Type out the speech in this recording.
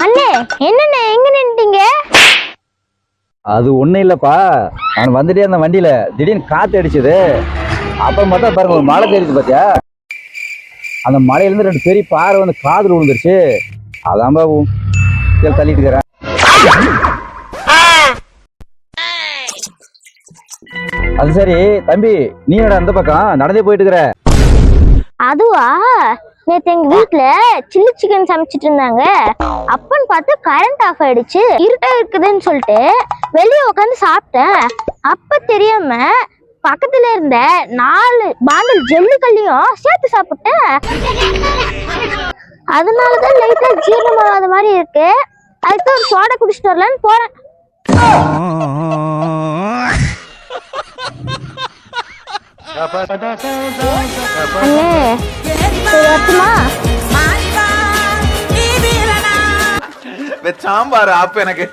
அண்ணே என்னண்ணே எங்க நின்னுட்டீங்க? அது ஒண்ணும் இல்லப்பா, நான் வந்துட்டே அந்த வண்டியில திடீர்னு காத்து அடிச்சது. அப்புறம் பார்த்தா பாருங்க ஒரு மழை தெரியுது பாத்தியா, அந்த மலையில இருந்து 2 பெரிய பாறை வந்து காதுல விழுந்துருச்சு. அதான் தள்ளிட்டு இருக்கிறேன். அது சரி தம்பி, நீ என்னடா அந்த பக்கம் நடந்தே போயிட்டு இருக்கிற? அதுவா, நேத்து எங்க வீட்டுல சில்லி சிக்கன் சமைச்சிட்டு இருந்தாங்க. அப்பன்னு பார்த்து கரண்ட் ஆஃப் ஆயிடுச்சு. இருட்டா இருக்குதுன்னு சொல்லிட்டு வெளியே உட்காந்து சாப்பிட்டேன். அப்ப தெரியாம பக்கத்துல இருந்த 4 பாண்டில் ஜல்லிக்கல்லையும் சேர்த்து சாப்பிட்டேன். அதனாலதான் லைட்டா ஜீரணமாகாத மாதிரி இருக்கு. அதுக்கு ஒரு சோடா குடிச்சிட்டு வரலான்னு போறேன். சாம்பார் ஆப் எனக்கு